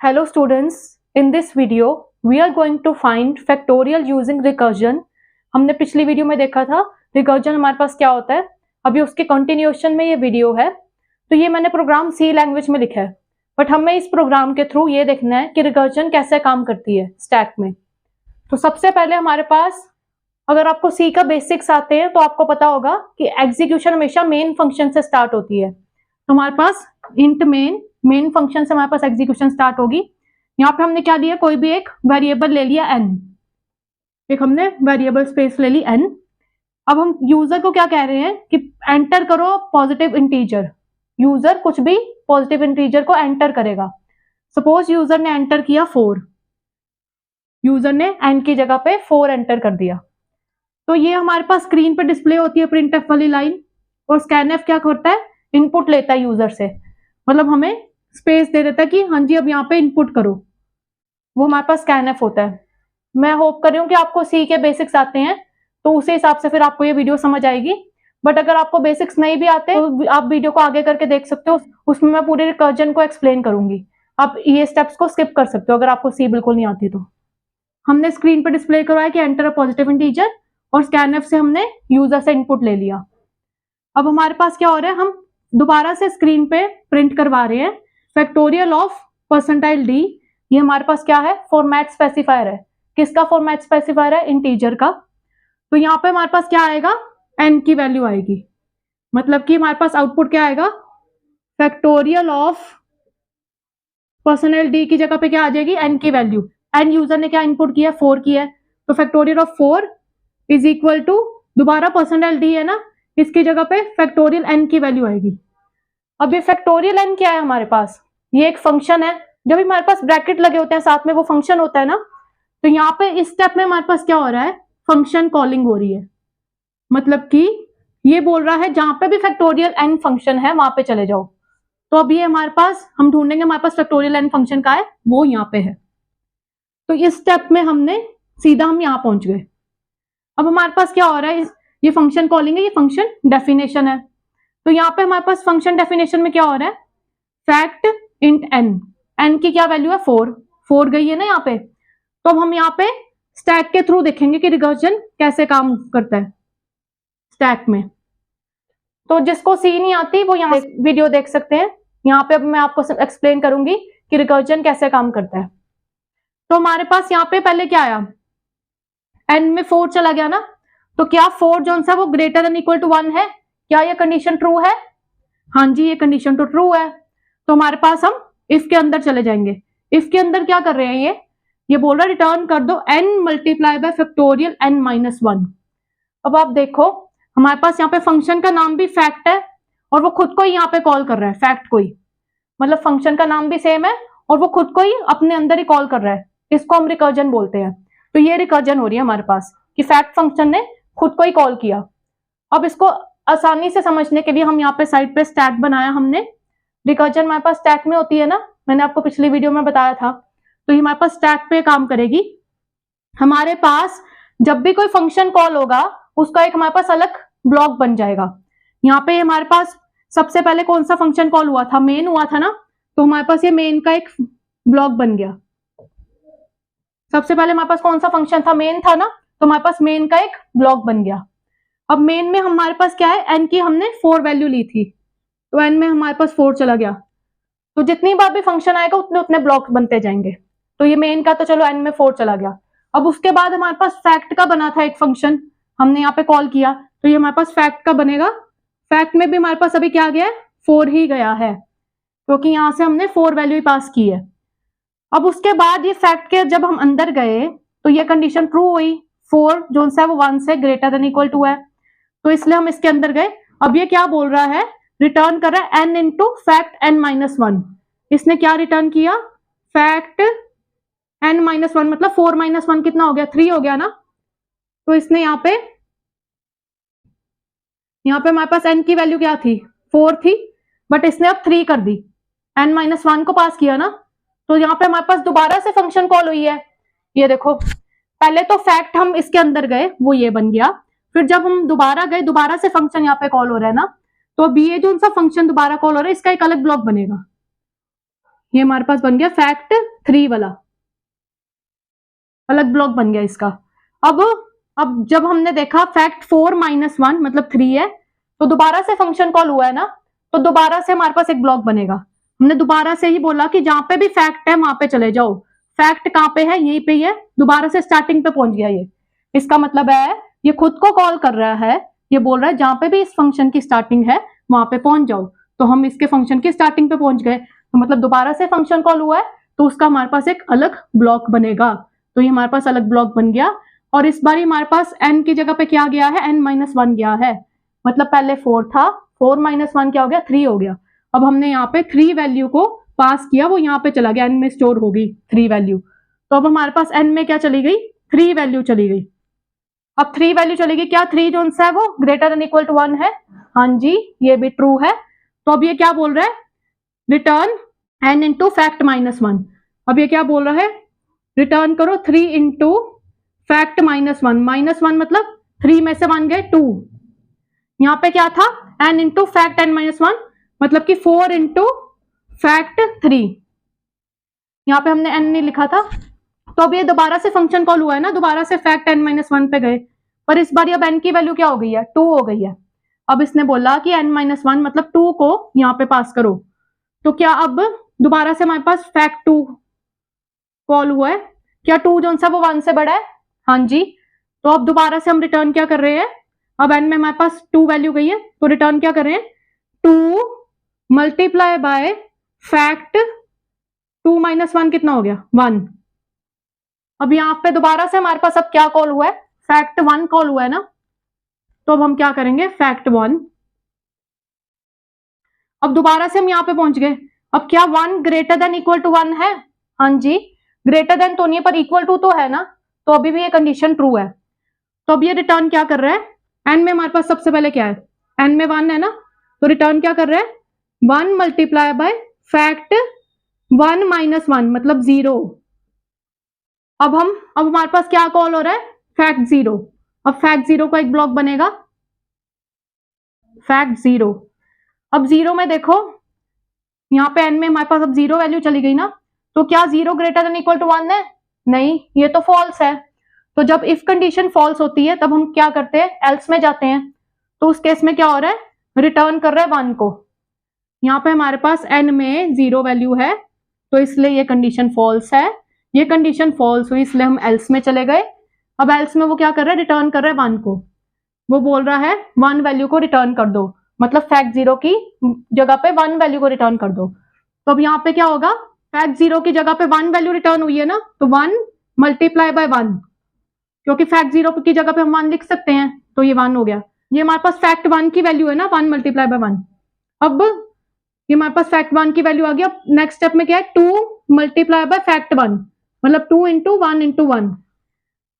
Hello students, in this video we are going to find factorial using recursion। हमने पिछली video में देखा था recursion हमारे पास क्या होता है। अभी उसके कंटिन्यूएशन में ये वीडियो है। तो ये मैंने प्रोग्राम सी लैंग्वेज में लिखा है, बट हमें इस प्रोग्राम के थ्रू ये देखना है कि recursion कैसे काम करती है स्टैक में। तो सबसे पहले हमारे पास, अगर आपको सी का बेसिक्स आते हैं तो आपको पता होगा कि एग्जीक्यूशन हमेशा मेन फंक्शन से स्टार्ट होती है। तो हमारे पास इंट मेन फंक्शन से हमारे पास एग्जीक्यूशन स्टार्ट होगी। यहाँ पे हमने क्या लिया, कोई भी एक वेरिएबल ले लिया n, एक हमने वेरिएबल स्पेस ले ली n। अब हम यूजर को क्या कह रहे हैं कि एंटर करो पॉजिटिव इंटीजर। यूजर कुछ भी पॉजिटिव इंटीजर को एंटर करेगा। सपोज यूजर ने एंटर किया 4, यूजर ने n की जगह पे 4 एंटर कर दिया, तो ये हमारे पास स्क्रीन पे डिस्प्ले होती है प्रिंटफ वाली लाइन। और स्कैनफ क्या करता है, इनपुट लेता है यूजर से, मतलब हमें स्पेस दे देता है कि हाँ जी अब यहाँ पे इनपुट करो, वो हमारे पास स्कैनफ होता है। मैं होप कर रही हूँ कि आपको सी के बेसिक्स आते हैं, तो उसी हिसाब से फिर आपको ये वीडियो समझ आएगी। बट अगर आपको बेसिक्स नहीं भी आते तो आप वीडियो को आगे करके देख सकते हो, उसमें मैं पूरे रिकर्जन को एक्सप्लेन करूंगी। आप ये स्टेप्स को स्किप कर सकते हो अगर आपको सी बिल्कुल नहीं आती तो। हमने स्क्रीन पर डिस्प्ले करवाया कि एंटर अ पॉजिटिव इंटीजर, और स्कैनफ से हमने यूजर से इनपुट ले लिया। अब हमारे पास क्या हो रहा है, हम दोबारा से स्क्रीन पे प्रिंट करवा रहे हैं फैक्टोरियल ऑफ परसेंटाइल डी। ये हमारे पास क्या है, फॉर्मेट स्पेसिफायर है। किसका फॉर्मेट स्पेसिफायर है, इंटीजर का। तो यहाँ पे हमारे पास क्या आएगा, n की वैल्यू आएगी, मतलब कि हमारे पास आउटपुट क्या आएगा, फैक्टोरियल ऑफ परसेंटाइल डी की जगह पे क्या आ जाएगी, n की वैल्यू। n यूजर ने क्या इनपुट किया, 4 की है, तो factorial of 4 is equal to, दोबारा परसेंटाइल डी है ना, इसकी जगह पे फैक्टोरियल n की वैल्यू आएगी। अब ये फैक्टोरियल n क्या है हमारे पास, ये एक फंक्शन है। जब हमारे पास ब्रैकेट लगे होते हैं साथ में वो फंक्शन होता है ना, तो यहाँ पे इस स्टेप में हमारे पास क्या हो रहा है, फंक्शन कॉलिंग हो रही है। मतलब कि ये बोल रहा है जहां पे भी फैक्टोरियल n फंक्शन है वहां पे चले जाओ। तो अब ये हमारे पास, हम ढूंढेंगे हमारे पास फैक्टोरियल n फंक्शन का है, वो यहाँ पे है। तो इस स्टेप में हमने सीधा हम यहाँ पहुंच गए। अब हमारे पास क्या हो रहा है, ये फंक्शन कॉलिंग है, ये फंक्शन डेफिनेशन है। तो यहाँ पे हमारे पास फंक्शन डेफिनेशन में क्या हो रहा है, फैक्ट इंट n की क्या वैल्यू है, 4 गई है ना यहाँ पे। तो अब हम यहाँ पे स्टैक के थ्रू देखेंगे कि रिकर्जन कैसे काम करता है स्टैक में। तो जिसको सी नहीं आती वो यहाँ वीडियो देख सकते हैं। यहाँ पे अब मैं आपको एक्सप्लेन करूंगी कि रिकर्जन कैसे काम करता है। तो हमारे पास यहाँ पे पहले क्या आया, n में 4 चला गया ना, तो क्या 4 जो सा वो ग्रेटर देन इक्वल टू 1 है, क्या ये कंडीशन ट्रू है, हाँ जी ये कंडीशन तो ट्रू है। तो हमारे पास हम इफ के अंदर चले जाएंगे। इफ के अंदर क्या कर रहे हैं, ये बोल रहा है रिटर्न कर दो n multiply by factorial n minus 1। अब आप देखो हमारे पास यहाँ पे फंक्शन का नाम भी फैक्ट है, और वो खुद को ही यहाँ पे कॉल कर रहा है, फैक्ट को ही, मतलब फंक्शन का नाम भी सेम है और वो खुद को ही अपने अंदर ही कॉल कर रहा है। इसको हम रिकर्जन बोलते हैं। तो ये रिकर्जन हो रही है हमारे पास कि फैक्ट फंक्शन ने खुद को ही कॉल किया। अब इसको आसानी से समझने के लिए हम यहाँ पे साइड पे स्टैक बनाया हमने। रिकर्जन हमारे पास स्टैक में होती है ना, मैंने आपको पिछली वीडियो में बताया था। तो ये हमारे पास स्टैक पे काम करेगी। हमारे पास जब भी कोई फंक्शन कॉल होगा उसका एक हमारे पास अलग ब्लॉक बन जाएगा। यहाँ पे हमारे पास सबसे पहले कौन सा फंक्शन कॉल हुआ था, मेन हुआ था ना, तो हमारे पास ये मेन का एक ब्लॉक बन गया। सबसे पहले हमारे पास कौन सा फंक्शन था, मेन था ना, तो हमारे पास मेन का एक ब्लॉक बन गया। अब मेन में हमारे पास क्या है, n की हमने 4 वैल्यू ली थी, तो n में हमारे पास 4 चला गया। तो जितनी बार भी फंक्शन आएगा उतने उतने ब्लॉक बनते जाएंगे। तो ये मेन का तो चलो n में 4 चला गया। अब उसके बाद हमारे पास फैक्ट का बना था एक फंक्शन, हमने यहाँ पे कॉल किया, तो ये हमारे पास फैक्ट का बनेगा। फैक्ट में भी हमारे पास अभी क्या गया है, 4 ही गया है, क्योंकि यहाँ से हमने 4 वैल्यू ही पास की है। अब उसके बाद ये फैक्ट के जब हम अंदर गए तो ये कंडीशन ट्रू हुई, 4 जो सा है वो 1 से ग्रेटर देन इक्वल टू है, तो इसलिए हम इसके अंदर गए। अब ये क्या बोल रहा है, रिटर्न कर रहा है n into fact n minus 1। इसने क्या रिटर्न किया, फैक्ट n माइनस 1, मतलब 4 माइनस 1 कितना हो गया, 3 हो गया ना। तो इसने यहाँ पे हमारे पास n की वैल्यू क्या थी, 4 थी, बट इसने अब 3 कर दी, n माइनस 1 को पास किया ना। तो यहाँ पे हमारे पास दोबारा से फंक्शन कॉल हुई है। ये देखो पहले तो फैक्ट हम इसके अंदर गए, वो ये बन गया, फिर जब हम दोबारा गए दोबारा से फंक्शन यहाँ पे कॉल हो रहा है ना, तो अब ये जो उनका फंक्शन दोबारा कॉल हो रहा है इसका एक अलग ब्लॉक बनेगा। ये हमारे पास बन गया फैक्ट 3 वाला, अलग ब्लॉक बन गया इसका। अब जब हमने देखा फैक्ट 4 - 1 मतलब 3 है, तो दोबारा से फंक्शन कॉल हुआ है ना, तो दोबारा से हमारे पास एक ब्लॉक बनेगा। हमने दोबारा से ही बोला कि जहां पे भी फैक्ट है वहां पे चले जाओ। फैक्ट कहां पे है, यहीं पे है, दोबारा से स्टार्टिंग पे पहुंच गया ये। इसका मतलब है ये खुद को कॉल कर रहा है, ये बोल रहा है जहां पे भी इस फंक्शन की स्टार्टिंग है वहां पे पहुंच जाओ। तो हम इसके फंक्शन की स्टार्टिंग पे पहुंच गए, तो मतलब दोबारा से फंक्शन कॉल हुआ है, तो उसका हमारे पास एक अलग ब्लॉक बनेगा। तो ये हमारे पास अलग ब्लॉक बन गया। और इस बार हमारे पास n की जगह पे क्या गया है, n-1 गया है। मतलब पहले 4 था, 4 - 1 क्या हो गया, 3 हो गया। अब हमने यहाँ पे 3 वैल्यू को पास किया, वो यहाँ पे चला गया, n में स्टोर हो गई 3 वैल्यू। तो अब हमारे पास n में क्या चली गई, 3 वैल्यू चली गई। अब 3 वैल्यू चलेगी, क्या 3 जो है वो ग्रेटर देन इक्वल टू 1 है, हाँ जी ये भी ट्रू है। तो अब ये क्या बोल रहा है, रिटर्न n इंटू फैक्ट -1। अब ये क्या बोल रहा है, रिटर्न करो 3 इंटू फैक्ट -1। -1 मतलब 3 में से 1 गए 2। यहां पे क्या था, n इंटू फैक्ट n-1 मतलब कि 4 इंटू फैक्ट 3। यहां पे हमने n नहीं लिखा था। तो अब ये दोबारा से फंक्शन कॉल हुआ है ना, दोबारा से फैक्ट n-1 पे गए, पर इस बार अब n की वैल्यू क्या हो गई है, 2 हो गई है। अब इसने बोला कि n-1 मतलब 2 को यहाँ पे पास करो। तो क्या अब दोबारा से हमारे पास फैक्ट 2 कॉल हुआ है, क्या 2 जो सा वो 1 से बड़ा है, हाँ जी। तो अब दोबारा से हम रिटर्न क्या कर रहे हैं, अब n में हमारे पास 2 वैल्यू गई है, तो रिटर्न क्या कर रहे हैं, 2 मल्टीप्लाई बाय फैक्ट 2 - 1 कितना हो गया, 1। अब यहाँ पे दोबारा से हमारे पास अब क्या कॉल हुआ है, फैक्ट 1 कॉल हुआ है ना। तो अब हम क्या करेंगे, फैक्ट 1। अब दोबारा से हम यहाँ पे पहुंच गए। अब क्या 1 ग्रेटर देन इक्वल टू 1 है, हाँ जी। ग्रेटर देन तो नहीं है पर इक्वल टू तो है ना, तो अभी भी ये कंडीशन ट्रू है। तो अब ये रिटर्न क्या कर रहा है, n में हमारे पास सबसे पहले क्या है, n में 1 है ना, तो रिटर्न क्या कर रहा है, 1 मल्टीप्लाई बाय फैक्ट 1 - 1 मतलब 0। अब हमारे पास क्या कॉल हो रहा है, फैक्ट 0। अब फैक्ट 0 का एक ब्लॉक बनेगा, फैक्ट 0। अब 0 में देखो, यहाँ पे n में हमारे पास अब 0 वैल्यू चली गई ना, तो क्या 0 ग्रेटर देन इक्वल टू 1 है, नहीं ये तो फॉल्स है। तो जब इफ कंडीशन फॉल्स होती है तब हम क्या करते हैं, एल्स में जाते हैं। तो उस केस में क्या हो रहा है, रिटर्न कर रहा है 1 को। यहाँ पे हमारे पास n में 0 वैल्यू है, तो इसलिए ये कंडीशन फॉल्स है। ये कंडीशन फॉल्स हुई इसलिए हम एल्स में चले गए। अब एल्स में वो क्या कर रहा है, रिटर्न कर रहा है 1 को। वो बोल रहा है 1 वैल्यू को रिटर्न कर दो, मतलब फैक्ट 0 की जगह पे 1 वैल्यू को रिटर्न कर दो। तो अब यहाँ पे क्या होगा, फैक्ट 0 की जगह पे 1 वैल्यू रिटर्न हुई है ना, तो 1 मल्टीप्लाई बाय 1, क्योंकि फैक्ट 0 की जगह पे हम 1 लिख सकते हैं, तो ये 1 हो गया। ये हमारे पास फैक्ट 1 की वैल्यू है ना, 1 मल्टीप्लाई बाय 1। अब ये हमारे पास फैक्ट 1 की वैल्यू आ गया। नेक्स्ट स्टेप में क्या है, 2 मल्टीप्लाई बाय फैक्ट 1 मतलब 2 इंटू 1 इंटू 1।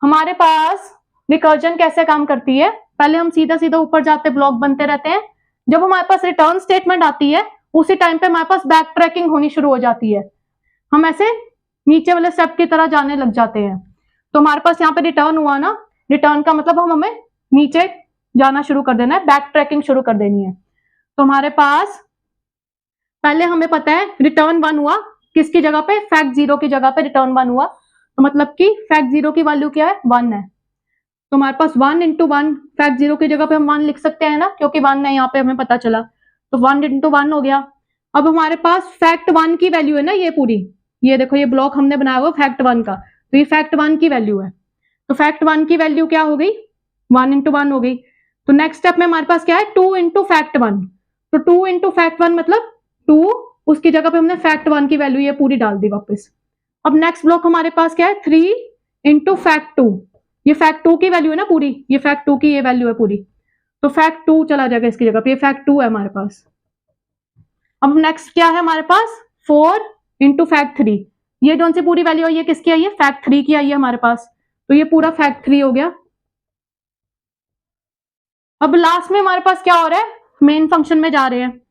हमारे पास रिकर्जन कैसे काम करती है, पहले हम सीधा सीधा ऊपर जाते ब्लॉक बनते रहते हैं। जब हमारे पास रिटर्न स्टेटमेंट आती है उसी टाइम पे हमारे पास बैक ट्रैकिंग होनी शुरू हो जाती है। हम ऐसे नीचे वाले स्टेप की तरह जाने लग जाते हैं। तो हमारे पास यहाँ पे रिटर्न हुआ ना, रिटर्न का मतलब हमें नीचे जाना शुरू कर देना है, बैक ट्रैकिंग शुरू कर देनी है। तो हमारे पास पहले हमें पता है रिटर्न 1 हुआ, किसकी जगह पे, फैक्ट 0 की जगह पे रिटर्न 1 हुआ। तो मतलब कि फैक्ट 0 की वैल्यू क्या है, 1 है। तो हमारे पास 1 इंटू 1, फैक्ट 0 की जगह पे हम 1 लिख सकते हैं ना, क्योंकि 1 है यहाँ पे हमें पता चला। तो 1 इंटू 1 हो गया। अब हमारे पास फैक्ट 1 की वैल्यू है ना, ये पूरी, ये देखो ये ब्लॉक हमने बनाया हुआ फैक्ट 1 का, तो ये फैक्ट 1 की वैल्यू है। तो फैक्ट 1 की वैल्यू क्या हो गई, 1 इंटू 1 हो गई। तो नेक्स्ट स्टेप में हमारे पास क्या है, 2 इंटू फैक्ट 1। तो 2 इंटू फैक्ट 1 मतलब 2, उसकी जगह पे हमने फैक्ट 1 की वैल्यू ये पूरी डाल दी वापस। अब नेक्स्ट ब्लॉक हमारे पास क्या है, 3 इंटू फैक्ट 2। ये फैक्ट 2 की वैल्यू है ना पूरी, ये फैक्ट 2 की ये वैल्यू है पूरी, तो फैक्ट 2 चला जाएगा इसकी जगह पे, ये फैक्ट 2 है हमारे पास। अब नेक्स्ट क्या है हमारे पास, 4 इंटू फैक्ट 3। ये जो सी पूरी वैल्यू आई है किसकी आई है, फैक्ट 3 की आई है हमारे पास, तो ये पूरा फैक्ट 3 हो गया। अब लास्ट में हमारे पास क्या हो रहा है, मेन फंक्शन में जा रहे हैं।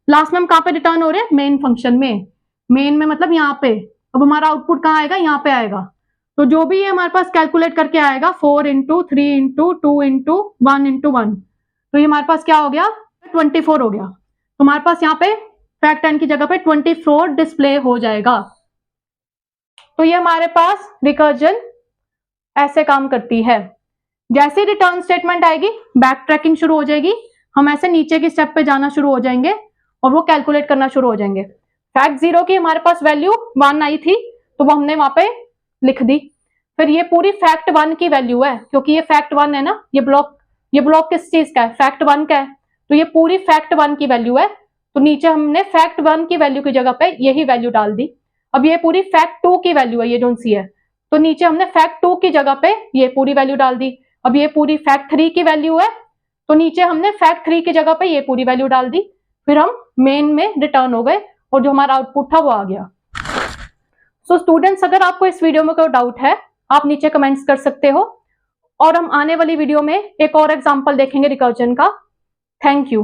लास्ट में हम कहां पे रिटर्न हो रहे हैं, मेन फंक्शन में। मेन में मतलब यहाँ पे। अब हमारा आउटपुट कहाँ आएगा, यहाँ पे आएगा। तो जो भी ये हमारे पास कैलकुलेट करके आएगा, 4 इंटू 3 इंटू 2 इंटू 1 इंटू 1, तो ये हमारे पास क्या हो गया, 24 हो गया। तो हमारे पास यहाँ पे फैक्ट n की जगह पे 24 डिस्प्ले हो जाएगा। तो ये हमारे पास रिकर्जन ऐसे काम करती है। जैसे रिटर्न स्टेटमेंट आएगी बैक ट्रैकिंग शुरू हो जाएगी, हम ऐसे नीचे की स्टेप पे जाना शुरू हो जाएंगे और वो कैलकुलेट करना शुरू हो जाएंगे। फैक्ट 0 की हमारे पास वैल्यू 1 आई थी तो वो हमने वहां पे लिख दी। फिर ये पूरी फैक्ट 1 की वैल्यू है, क्योंकि ये फैक्ट 1 है ना, ये ब्लॉक किस चीज का है, फैक्ट 1 का है, तो ये पूरी फैक्ट 1 की वैल्यू है। तो नीचे हमने फैक्ट 1 की वैल्यू की जगह पे यही वैल्यू डाल दी। अब ये पूरी फैक्ट 2 की वैल्यू है, ये जो सी है, तो नीचे हमने फैक्ट 2 की जगह पे ये पूरी वैल्यू डाल दी। अब ये पूरी फैक्ट 3 की वैल्यू है, तो नीचे हमने फैक्ट 3 की जगह पे ये पूरी वैल्यू डाल दी। फिर हम मेन में रिटर्न हो गए और जो हमारा आउटपुट था वो आ गया। सो स्टूडेंट्स, अगर आपको इस वीडियो में कोई डाउट है आप नीचे कमेंट्स कर सकते हो और हम आने वाली वीडियो में एक और एग्जांपल देखेंगे रिकर्जन का। Thank you.